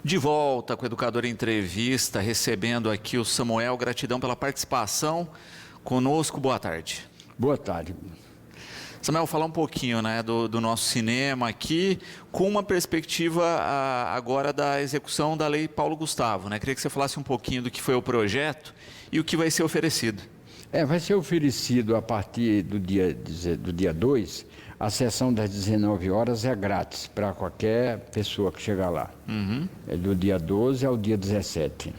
De volta com o Educador em Entrevista, recebendo aqui o Samuel. Gratidão pela participação conosco. Boa tarde. Boa tarde. Samuel, falar um pouquinho, né, do nosso cinema aqui, com uma perspectiva agora da execução da Lei Paulo Gustavo, né? Queria que você falasse um pouquinho do que foi o projeto e o que vai ser oferecido. Vai ser oferecido a partir do dia 2, a sessão das 19 horas é grátis para qualquer pessoa que chegar lá. É do dia 12 ao dia 17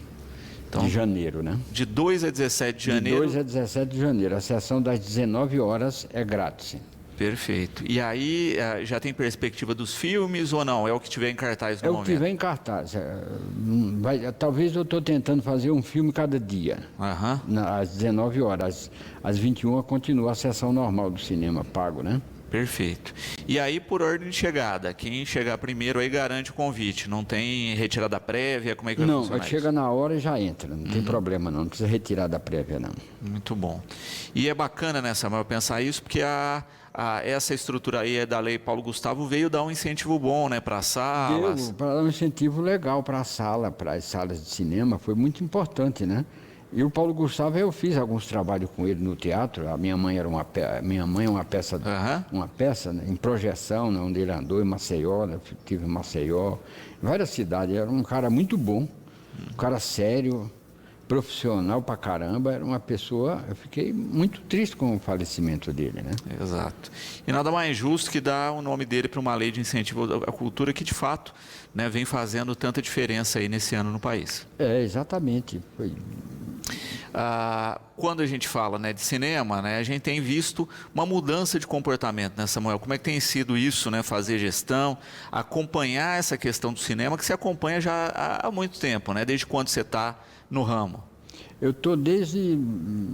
de janeiro, né? De 2 a 17 de janeiro? De 2 a 17 de janeiro. A sessão das 19 horas é grátis. Perfeito. E aí, já tem perspectiva dos filmes ou não? É o que tiver em cartaz no momento? É o que tiver em cartaz. Talvez eu estou tentando fazer um filme cada dia. Às 19 horas. Às 21 continua a sessão normal do cinema, pago, né? Perfeito. E aí, por ordem de chegada, quem chegar primeiro aí garante o convite, não tem retirada prévia, como é que vai funcionar? Não, chega na hora e já entra, não tem problema não precisa retirar da prévia não. Muito bom. E é bacana, né, Samuel, pensar isso, porque essa estrutura aí da Lei Paulo Gustavo veio dar um incentivo bom, né, para as salas. Para dar um incentivo legal para a sala, para as salas de cinema, foi muito importante, né? E o Paulo Gustavo, eu fiz alguns trabalhos com ele no teatro. A minha mãe é uma peça, uma peça, né, em projeção, né, onde ele andou em Maceió, né, tive em Maceió, em várias cidades. Era um cara muito bom, um cara sério, profissional pra caramba. Era uma pessoa. Eu fiquei muito triste com o falecimento dele, né? Exato. E nada mais justo que dar o nome dele para uma lei de incentivo à cultura que de fato, né, vem fazendo tanta diferença aí nesse ano no país. Exatamente. Foi. Quando a gente fala, né, de cinema, né, a gente tem visto uma mudança de comportamento, né, Samuel? Como é que tem sido isso, né, fazer gestão, acompanhar essa questão do cinema, que você acompanha já há muito tempo, né? Desde quando você está no ramo? Eu estou desde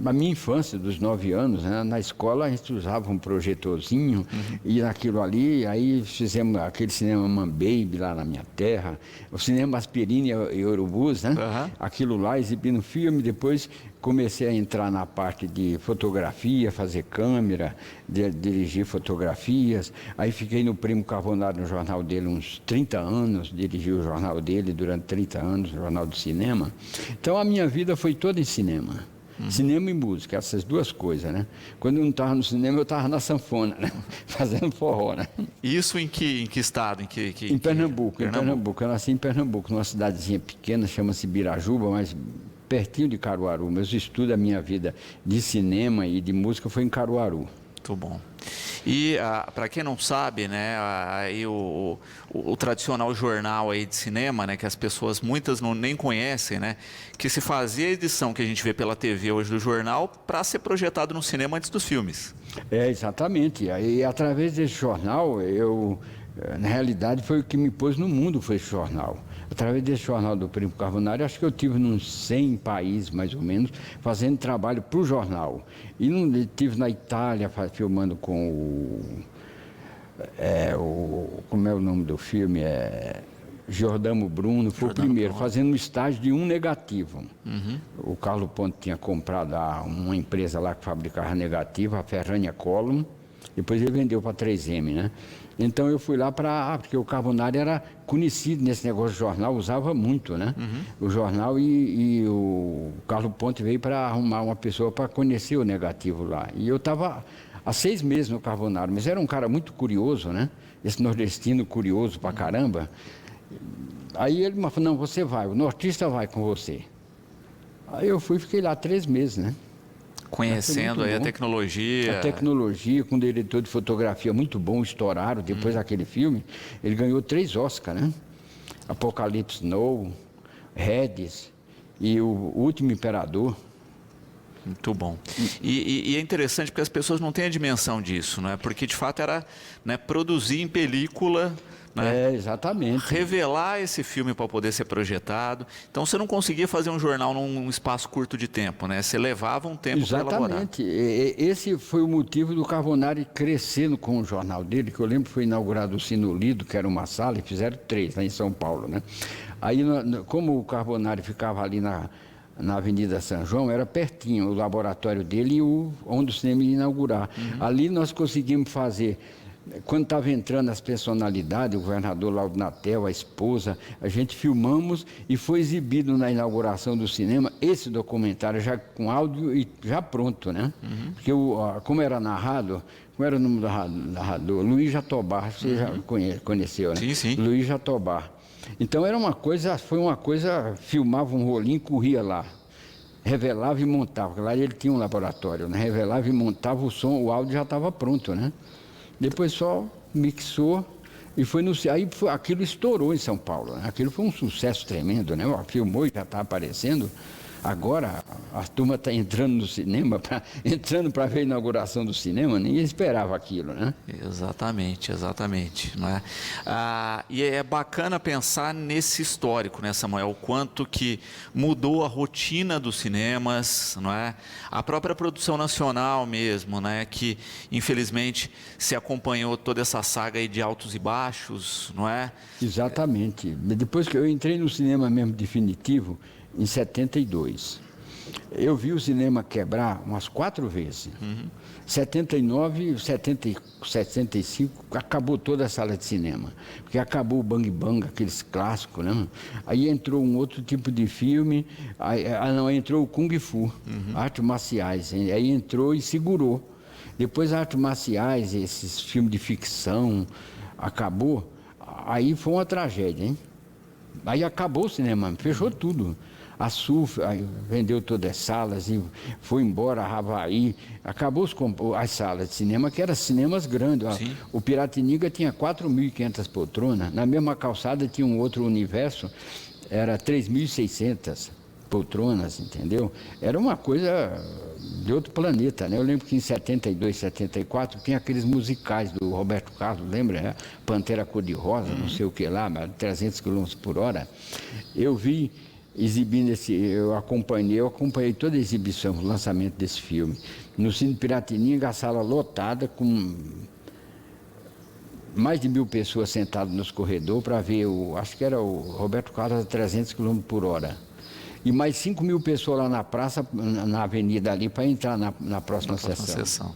a minha infância, dos 9 anos, né? Na escola a gente usava um projetorzinho e naquilo ali, aí fizemos aquele cinema Mambaby lá na minha terra, o cinema Aspirina e Urubus, né? Aquilo lá, exibindo filme. Depois comecei a entrar na parte de fotografia, fazer câmera, dirigir fotografias. Aí fiquei no Primo Carbonaro, no jornal dele, uns 30 anos, dirigi o jornal dele durante 30 anos, o Jornal do Cinema. Então a minha vida foi toda em cinema. Cinema e música, essas duas coisas, né? Quando eu não estava no cinema, eu estava na sanfona, né? Fazendo forró, né? Isso em que estado? Em Pernambuco. Em Pernambuco. Eu nasci em Pernambuco, numa cidadezinha pequena, chama-se Birajuba, mas pertinho de Caruaru. Meus estudos, a minha vida de cinema e de música foi em Caruaru. Muito bom. E para quem não sabe, né, aí o tradicional jornal aí de cinema, né, que as pessoas muitas nem conhecem, né, que se fazia a edição que a gente vê pela TV hoje do jornal para ser projetado no cinema antes dos filmes. Exatamente. Aí através desse jornal na realidade foi o que me pôs no mundo, foi esse jornal. Através desse jornal do Primo Carbonari, acho que eu tive nos 100 países, mais ou menos, fazendo trabalho para o jornal. E estive na Itália filmando com como é o nome do filme? Giordano Bruno, foi o primeiro, fazendo um estágio de um negativo. O Carlo Ponte tinha comprado uma empresa lá que fabricava negativo, a Ferrania Column, depois ele vendeu para a 3M, né? Então eu fui lá porque o Carbonari era conhecido nesse negócio de jornal, usava muito, né? O jornal e o Carlo Ponte veio para arrumar uma pessoa para conhecer o negativo lá. E eu estava há 6 meses no Carbonari, mas era um cara muito curioso, né? Esse nordestino curioso pra caramba. Aí ele me falou, não, você vai, o nortista vai com você. Aí eu fiquei lá 3 meses, né? Conhecendo aí a tecnologia. A tecnologia, com um diretor de fotografia muito bom, estouraram. Depois daquele filme, ele ganhou 3 Oscars, né? Apocalipse Now, Redes e o Último Imperador. Muito bom. E é interessante porque as pessoas não têm a dimensão disso, né? Porque de fato era, né, produzir em película, né? Exatamente. Revelar esse filme para poder ser projetado. Então você não conseguia fazer um jornal num espaço curto de tempo, né? Você levava um tempo para elaborar. Exatamente. Esse foi o motivo do Carbonari crescendo com o jornal dele, que eu lembro que foi inaugurado o Sino Lido, que era uma sala, e fizeram 3 lá em São Paulo, né? Aí, como o Carbonari ficava ali na Avenida São João, era pertinho o laboratório dele e onde o cinema ia inaugurar. Ali nós conseguimos fazer quando estava entrando as personalidades, o governador Laudo Natel, a esposa, a gente filmamos e foi exibido na inauguração do cinema esse documentário já com áudio e já pronto, né? Porque como era narrado, como era o nome do narrador? Luiz Jatobá, você já conheceu, né? Sim, sim. Luiz Jatobá. Então foi uma coisa, filmava um rolinho, corria lá. Revelava e montava, lá ele tinha um laboratório, né? Revelava e montava o som, o áudio já estava pronto, né? Depois só mixou e foi no... Aí aquilo estourou em São Paulo, né? Aquilo foi um sucesso tremendo, né? Filmou e já está aparecendo. Agora a turma está entrando no cinema, entrando para ver a inauguração do cinema, ninguém esperava aquilo, né? Exatamente, exatamente. Não é? E é bacana pensar nesse histórico, né, Samuel? O quanto que mudou a rotina dos cinemas, não é? A própria produção nacional mesmo, né? Que infelizmente se acompanhou toda essa saga aí de altos e baixos, não é? Exatamente. Depois que eu entrei no cinema mesmo definitivo, em 72. Eu vi o cinema quebrar umas 4 vezes. 79, 70, 75, acabou toda a sala de cinema. Porque acabou o Bang Bang, aqueles clássicos, né? Aí entrou um outro tipo de filme, entrou o Kung Fu, artes marciais. Aí entrou e segurou. Depois artes marciais, esses filmes de ficção, acabou. Aí foi uma tragédia, hein? Aí acabou o cinema, fechou tudo. A SUF vendeu todas as salas e foi embora a Havaí. Acabou as salas de cinema, que eram cinemas grandes. O Piratininga tinha 4.500 poltronas. Na mesma calçada tinha um outro universo, era 3.600 poltronas, entendeu? Era uma coisa de outro planeta, né? Eu lembro que em 72, 74 tinha aqueles musicais do Roberto Carlos, lembra? Né? Pantera Cor-de-Rosa, não sei o que lá, 300 km por hora. Eu vi exibindo eu acompanhei toda a exibição, o lançamento desse filme. No Cine Piratininga, a sala lotada, com mais de 1.000 pessoas sentadas nos corredores para ver, acho que era o Roberto Carlos a 300 km por hora. E mais 5.000 pessoas lá na praça, na avenida ali, para entrar na próxima sessão.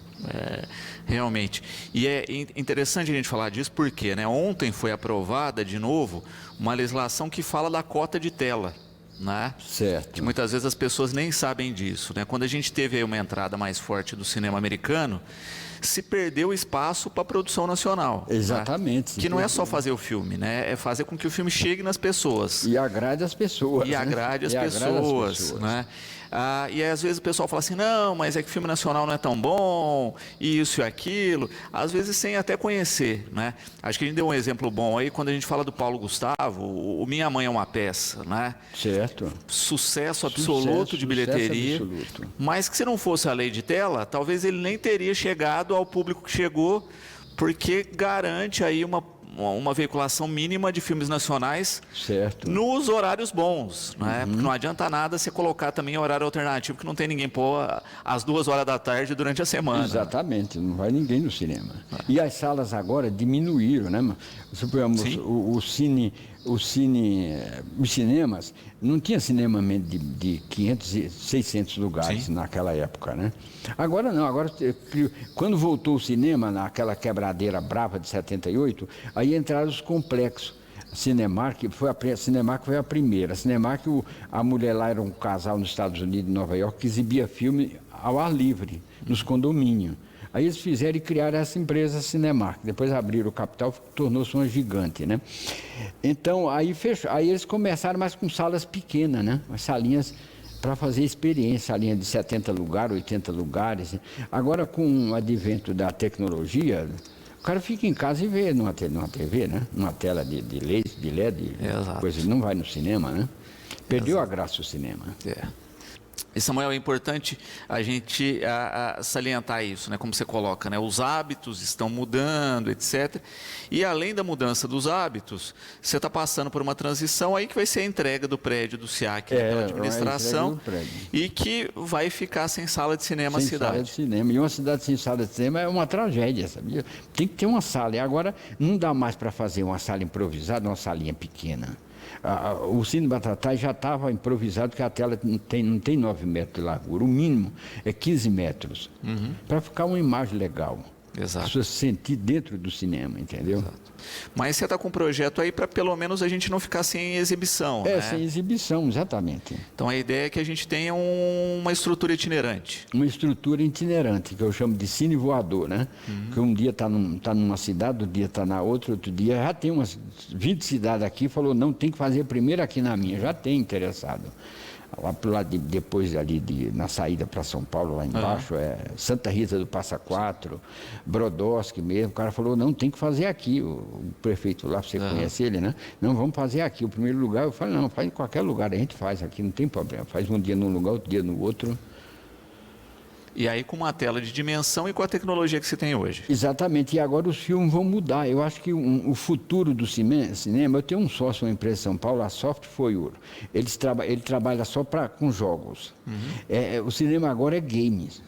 Realmente. E é interessante a gente falar disso porque, né, ontem foi aprovada de novo uma legislação que fala da cota de tela. Né? Certo. Que muitas vezes as pessoas nem sabem disso, né? Quando a gente teve aí uma entrada mais forte do cinema americano, se perdeu espaço para a produção nacional. Exatamente. Né? Que não é só fazer o filme, né? É fazer com que o filme chegue nas pessoas. E agrade as pessoas. E agrade as pessoas, né? E aí, às vezes o pessoal fala assim, não, mas é que filme nacional não é tão bom, isso e aquilo, às vezes sem até conhecer, né? Acho que a gente deu um exemplo bom aí, quando a gente fala do Paulo Gustavo, o Minha Mãe é uma Peça, né? Certo. Sucesso absoluto de bilheteria, absoluto. Mas que se não fosse a lei de tela, talvez ele nem teria chegado ao público que chegou, porque garante aí uma veiculação mínima de filmes nacionais, certo, nos horários bons, né? Porque não adianta nada você colocar também horário alternativo que não tem ninguém pôr às 2 horas da tarde durante a semana. Exatamente, não vai ninguém no cinema. E as salas agora diminuíram, né? Suponhamos, os cinemas, não tinha cinema de 500 e 600 lugares naquela época, né? Agora não, agora quando voltou o cinema, naquela quebradeira brava de 78, aí entraram os complexos. A Cinemark foi a primeira. A Cinemark, a mulher lá era um casal nos Estados Unidos, em Nova York, que exibia filme ao ar livre, nos condomínios. Aí eles fizeram e criaram essa empresa Cinemark. Depois abriram o capital, tornou-se uma gigante, né? Então, aí eles começaram mais com salas pequenas, né? As salinhas para fazer experiência, salinha de 70 lugares, 80 lugares. Agora, com o advento da tecnologia, o cara fica em casa e vê numa TV, né? Numa tela de LED, coisa, não vai no cinema, né? Perdeu a graça o cinema. E, Samuel, é importante a gente salientar isso, né? Como você coloca, né? Os hábitos estão mudando, etc. E além da mudança dos hábitos, você está passando por uma transição aí que vai ser a entrega do prédio do SIAC pela administração e que vai ficar sem sala de cinema sem a cidade. Sala de cinema. E uma cidade sem sala de cinema é uma tragédia, sabia? Tem que ter uma sala. E agora não dá mais para fazer uma sala improvisada, uma salinha pequena. O Cine Batatais já estava improvisado, porque a tela não tem 9 metros de largura, o mínimo é 15 metros, para ficar uma imagem legal. Exato. As pessoas se sentir dentro do cinema, entendeu? Exato. Mas você está com um projeto aí para pelo menos a gente não ficar sem exibição, né? Sem exibição, exatamente. Então a ideia é que a gente tenha uma estrutura itinerante. Uma estrutura itinerante, que eu chamo de cine voador, né? Que um dia está numa cidade, outro dia está na outra, outro dia já tem umas 20 cidades aqui, falou, não, tem que fazer primeiro aqui na minha, já tem interessado. Lá pro lado depois ali na saída para São Paulo, lá embaixo, Santa Rita do Passa Quatro, Brodowski mesmo, o cara falou, não, tem que fazer aqui, o prefeito lá, você conhece ele, né? Não, vamos fazer aqui, o primeiro lugar, eu falei, não, faz em qualquer lugar, a gente faz aqui, não tem problema, faz um dia num lugar, outro dia no outro. E aí com uma tela de dimensão e com a tecnologia que você tem hoje. Exatamente, e agora os filmes vão mudar. Eu acho que o futuro do cinema, eu tenho um sócio, uma empresa em São Paulo, a Soft Foyur. Ele trabalha só com jogos. O cinema agora é games,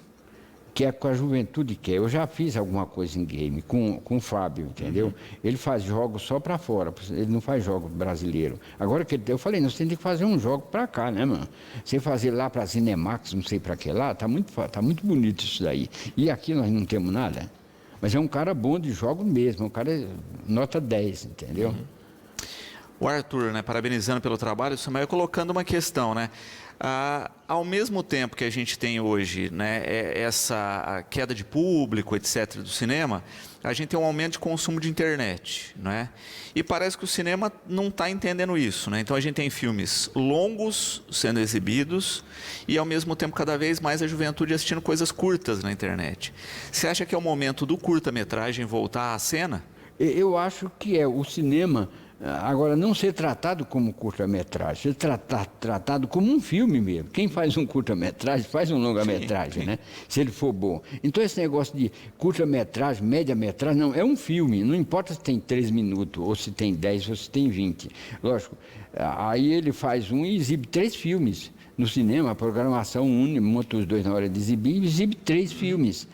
que é com a juventude que é. Eu já fiz alguma coisa em game com o Fábio, entendeu? Ele faz jogos só para fora, ele não faz jogo brasileiro. Agora que eu falei, nós temos que fazer um jogo para cá, né, mano? Você fazer lá para Cinemax, não sei para que lá, tá muito bonito isso daí. E aqui nós não temos nada. Mas é um cara bom de jogo mesmo, um cara nota 10, entendeu? O Arthur, né, parabenizando pelo trabalho, o Samuel colocando uma questão, né? Ao mesmo tempo que a gente tem hoje, né, essa queda de público, etc., do cinema, a gente tem um aumento de consumo de internet, né? E parece que o cinema não está entendendo isso, né? Então a gente tem filmes longos sendo exibidos e ao mesmo tempo cada vez mais a juventude assistindo coisas curtas na internet. Você acha que é o momento do curta-metragem voltar à cena? Eu acho que o cinema. Agora, não ser tratado como curta-metragem, ser tratado como um filme mesmo. Quem faz um curta-metragem, faz um longa-metragem, né? Se ele for bom. Então, esse negócio de curta-metragem, média-metragem, não, é um filme. Não importa se tem 3 minutos, ou se tem 10, ou se tem 20. Lógico, aí ele faz um e exibe 3 filmes. No cinema, a programação une, monta os 2 na hora de exibir e exibe 3 filmes.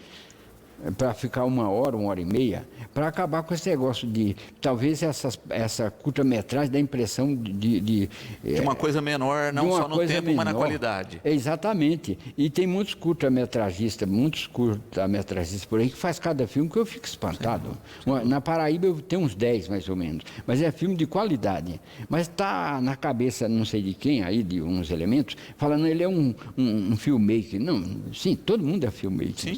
Para ficar 1 hora, 1h30, para acabar com esse negócio de, talvez essa curta-metragem dá a impressão de uma coisa menor, não só no tempo, mas na qualidade. Exatamente. E tem muitos curta-metragistas por aí que faz cada filme que eu fico espantado. Sim. Na Paraíba eu tenho uns 10, mais ou menos. Mas é filme de qualidade. Mas está na cabeça, não sei de quem aí, de uns elementos, falando ele é um filmmaker. Não, sim, todo mundo é filmmaker. Sim.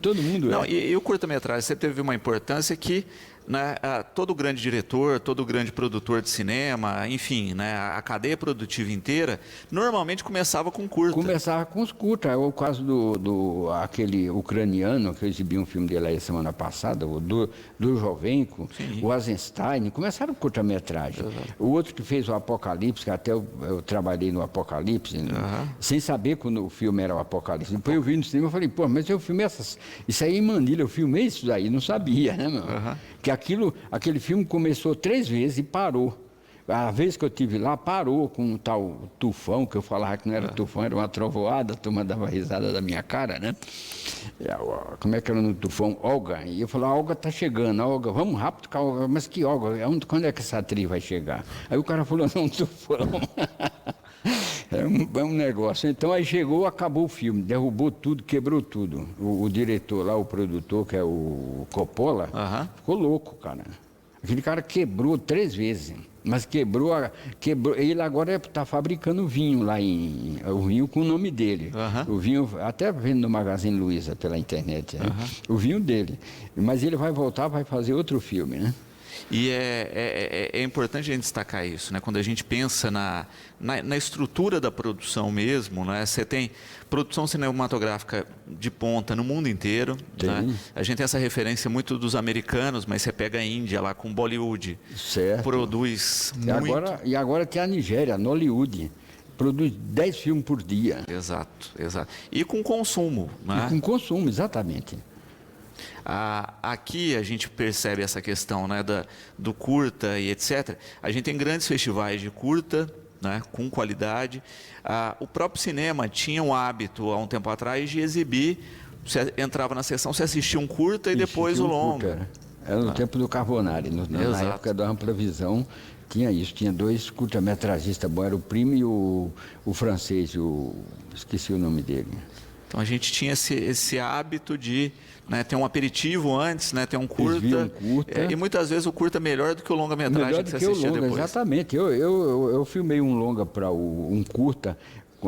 Todo mundo não, e o curta-metragem, você teve uma importância que, né, todo grande diretor, todo grande produtor de cinema, enfim, né, a cadeia produtiva inteira, normalmente começava com curta. Começava com os curtas. É o caso aquele ucraniano, que eu exibi um filme dele aí semana passada, do Jovenko, o Eisenstein, começaram com curta-metragem. O outro que fez o Apocalipse, que até eu trabalhei no Apocalipse, sem saber quando o filme era o Apocalipse. Depois eu vi no cinema e falei, pô, mas eu filmei isso aí em Manilha, eu filmei isso daí, não sabia, né, meu? Que aquele filme começou 3 vezes e parou. A vez que eu estive lá, parou com um tal tufão, que eu falava que não era tufão, era uma trovoada, a turma dava risada da minha cara, né? Como é que era no tufão? Olga. E eu falava, a Olga tá chegando, Olga, vamos rápido, Olga. Mas que Olga? Quando é que essa atriz vai chegar? Aí o cara falou, não, tufão. É um negócio. Então aí chegou, acabou o filme, derrubou tudo, quebrou tudo. O diretor lá, o produtor, que é o Coppola, ficou louco, cara. Aquele cara quebrou 3 vezes. Mas quebrou. Ele agora está fabricando vinho lá o vinho com o nome dele. O vinho, até vendo no Magazine Luiza pela internet, né? O vinho dele. Mas ele vai voltar, vai fazer outro filme, né? E é importante a gente destacar isso, né? Quando a gente pensa na estrutura da produção mesmo, né? Você tem produção cinematográfica de ponta no mundo inteiro, né? A gente tem essa referência muito dos americanos, mas você pega a Índia lá com Bollywood, certo. Produz muito. E agora tem a Nigéria, Nollywood, produz 10 filmes por dia. Exato. E com consumo, né? E com consumo, exatamente. Aqui a gente percebe essa questão, né, do curta e etc. A gente tem grandes festivais de curta, né, com qualidade. O próprio cinema tinha um hábito, há um tempo atrás, de exibir. Você entrava na sessão, você assistia um curta e depois o longa. Era no tempo do Carbonari, na época da Ampla Visão. Tinha isso, tinha 2 curta-metragistas bons, era o Primo e o francês, esqueci o nome dele. Então a gente tinha esse hábito de, né, ter um aperitivo antes, né, ter um curta. E muitas vezes o curta é melhor do que o longa-metragem que você assistia depois. Exatamente. Eu filmei um longa para um curta,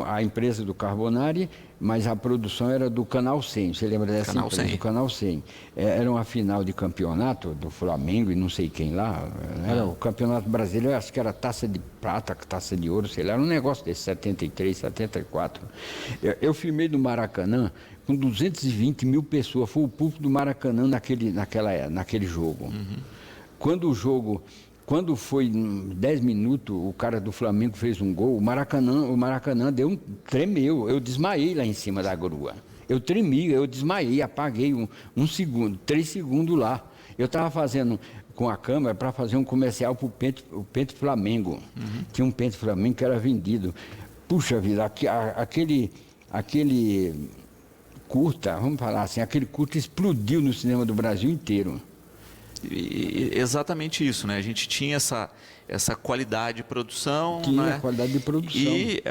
a empresa do Carbonari, mas a produção era do Canal 100. Você lembra dessa Canal empresa? 100. Do Canal 100. Era uma final de campeonato do Flamengo e não sei quem lá. Era o campeonato brasileiro, acho que era taça de prata, taça de ouro, sei lá. Era um negócio desse, 73, 74. Eu filmei no Maracanã com 220 mil pessoas. Foi o público do Maracanã naquele jogo. Quando foi 10 minutos, o cara do Flamengo fez um gol, o Maracanã tremeu. Eu desmaiei lá em cima da grua. Eu tremi, eu desmaiei, apaguei um segundo, 3 segundos lá. Eu estava fazendo com a câmera para fazer um comercial para o Pente Flamengo. Tinha um Pente Flamengo que era vendido. Puxa vida, aquele curta, vamos falar assim, aquele curta explodiu no cinema do Brasil inteiro. Exatamente isso, né? A gente tinha essa qualidade de produção. Tinha qualidade de produção. E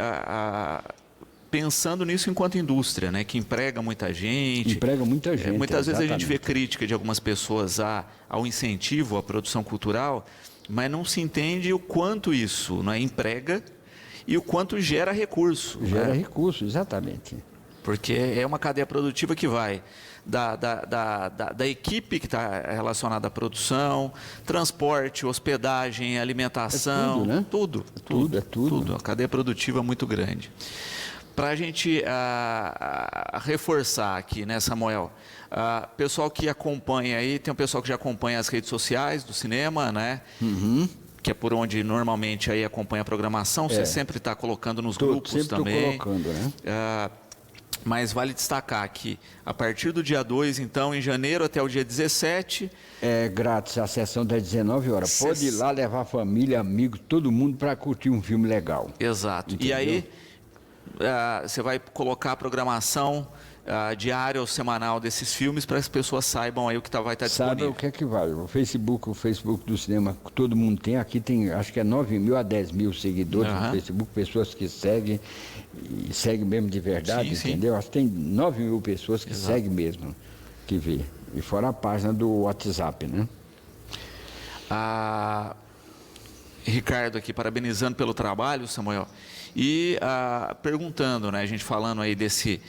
pensando nisso enquanto indústria, né? Que emprega muita gente. Muitas vezes a gente vê crítica de algumas pessoas ao incentivo à produção cultural, mas não se entende o quanto isso, né, emprega e o quanto gera recurso. Gera recurso, exatamente. Porque é uma cadeia produtiva que vai da equipe que está relacionada à produção, transporte, hospedagem, alimentação, tudo, né? Tudo. A cadeia produtiva é muito grande. Para a gente reforçar aqui, né, Samuel? Pessoal que acompanha aí, tem um pessoal que já acompanha as redes sociais do cinema, né? Que é por onde normalmente aí acompanha a programação. Você sempre está colocando nos grupos também. Sempre colocando, né? Mas vale destacar que a partir do dia 2, então, em janeiro até o dia 17... É grátis, a sessão das 19 horas. Pode ir lá levar família, amigo, todo mundo para curtir um filme legal. Exato. Entendeu? E aí, você vai colocar a programação diária ou semanal desses filmes para as pessoas saibam aí o que vai estar disponível. Sabe o que é que vale. O Facebook do cinema, todo mundo tem. Aqui tem, acho que é 9 mil a 10 mil seguidores no Facebook, pessoas que seguem, e seguem mesmo de verdade, entendeu? Acho que tem 9 mil pessoas que seguem mesmo, que vê. E fora a página do WhatsApp, né? Ricardo aqui, parabenizando pelo trabalho, Samuel, e perguntando, né, a gente falando aí desse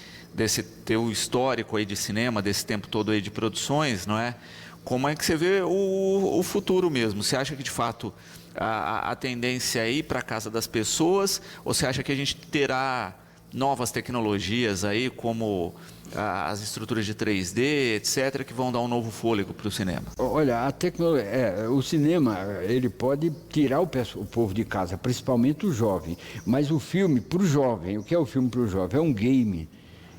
teu histórico aí de cinema, desse tempo todo aí de produções, não é? Como é que você vê o futuro mesmo? Você acha que de fato a tendência é ir para a casa das pessoas, ou você acha que a gente terá novas tecnologias aí, como as estruturas de 3D, etc., que vão dar um novo fôlego para o cinema? Olha, o cinema, ele pode tirar o povo de casa, principalmente o jovem, mas o filme para o jovem, o que é o filme para o jovem? É um game.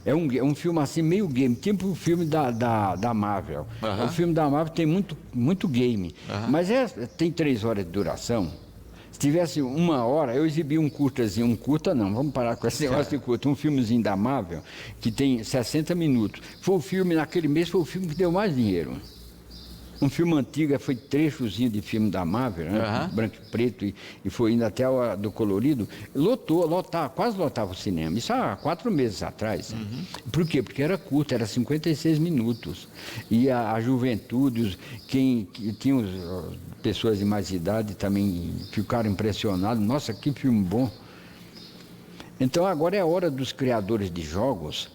É um filme assim, meio game, tipo o filme da Marvel. O filme da Marvel tem muito game, mas tem 3 horas de duração. Se tivesse 1 hora, eu exibi um curtazinho, vamos parar com esse negócio de curta, um filmezinho da Marvel, que tem 60 minutos. Foi o filme, naquele mês, foi o filme que deu mais dinheiro. Um filme antigo, foi trechozinho de filme da Marvel, né? Branco e preto, e foi indo até a do colorido. Quase lotava o cinema. Isso há 4 meses atrás. Por quê? Porque era curto, era 56 minutos. E a juventude, que tinha pessoas de mais idade também ficaram impressionados. Nossa, que filme bom. Então agora é a hora dos criadores de jogos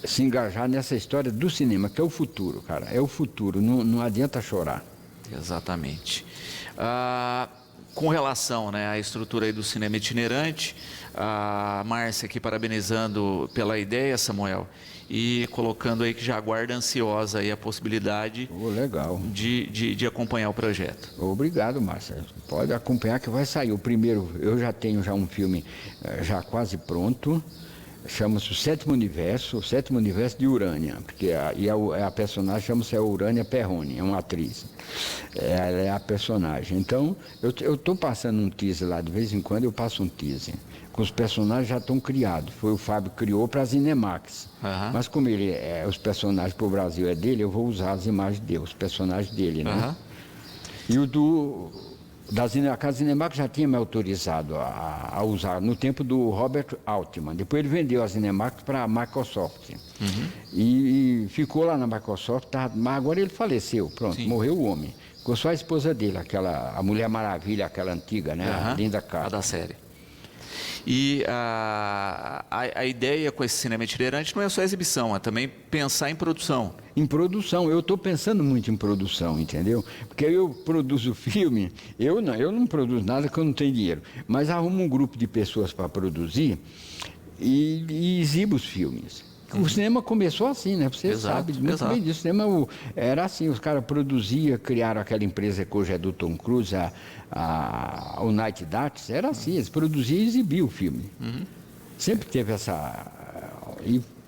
se engajar nessa história do cinema, que é o futuro, cara. É o futuro, não adianta chorar. Exatamente. Com relação, né, à estrutura aí do cinema itinerante, a Márcia aqui parabenizando pela ideia, Samuel, e colocando aí que já aguarda ansiosa aí a possibilidade legal. De acompanhar o projeto. Obrigado, Márcia. Pode acompanhar que vai sair. O primeiro, eu já tenho um filme já quase pronto. Chama-se o Sétimo Universo de Urânia, porque a personagem chama-se Urânia Perrone, é uma atriz. Ela é a personagem. Então, eu estou passando um teaser lá, de vez em quando eu passo um teaser, com os personagens já estão criados. Foi o Fábio que criou para a Zinemax. Mas como os personagens para o Brasil é dele, eu vou usar as imagens dele, os personagens dele, né? E o A Casa Cinemark já tinha me autorizado a usar no tempo do Robert Altman. Depois ele vendeu a Cinemark para a Microsoft. E ficou lá na Microsoft, mas agora ele faleceu, pronto, morreu o homem. Ficou só a esposa dele, a Mulher Maravilha, aquela antiga, né? A Linda Carter. A da série. E a ideia com esse cinema itinerante não é só exibição, é também pensar em produção. Em produção, eu estou pensando muito em produção, entendeu? Porque eu produzo filme, eu não produzo nada que eu não tenho dinheiro, mas arrumo um grupo de pessoas para produzir e exibo os filmes. O cinema começou assim, né? Você sabe muito bem disso. O cinema era assim, os caras produziam, criaram aquela empresa que hoje é do Tom Cruise, o Night Darts, era assim, eles produziam e exibiam o filme. Sempre teve essa...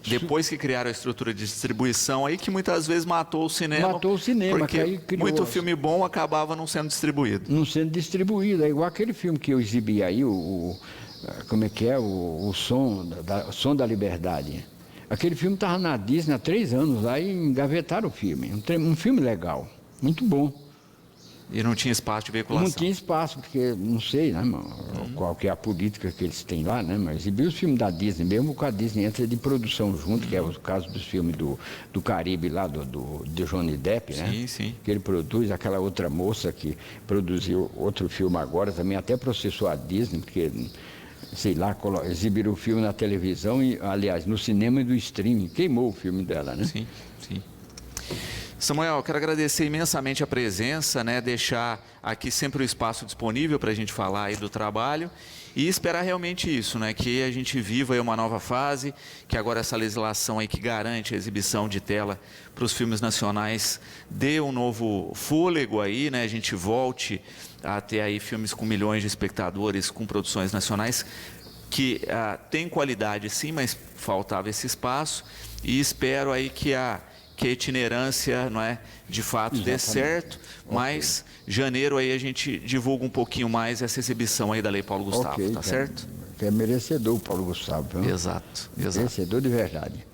Depois que criaram a estrutura de distribuição, aí que muitas vezes matou o cinema. Matou o cinema, porque que aí criou... muito filme bom acabava não sendo distribuído. Não sendo distribuído, é igual aquele filme que eu exibi aí, como é que é? O Som da Liberdade. Aquele filme estava na Disney há 3 anos lá e engavetaram o filme. Um filme legal, muito bom. E não tinha espaço de veiculação? Não tinha espaço, porque não sei, né, qual que é a política que eles têm lá, né? Mas exibir os filmes da Disney, mesmo com a Disney entra de produção junto, que é o caso dos filmes do Caribe lá, do Johnny Depp, né? Sim, sim. Que ele produz, aquela outra moça que produziu outro filme agora, também até processou a Disney, porque... sei lá, exibiram o filme na televisão, e, aliás, no cinema e do streaming. Queimou o filme dela, né? Sim, sim. Samuel, eu quero agradecer imensamente a presença, né? Deixar aqui sempre o espaço disponível para a gente falar aí do trabalho e esperar realmente isso, né? Que a gente viva aí uma nova fase, que agora essa legislação aí que garante a exibição de tela para os filmes nacionais dê um novo fôlego aí, né? A gente volte a ter aí filmes com milhões de espectadores, com produções nacionais que tem qualidade sim, mas faltava esse espaço, e espero aí que a itinerância, não é, de fato dê certo, mas janeiro aí a gente divulga um pouquinho mais essa exibição aí da Lei Paulo Gustavo, tá certo? Que é merecedor o Paulo Gustavo. Viu? Exato. Merecedor de verdade.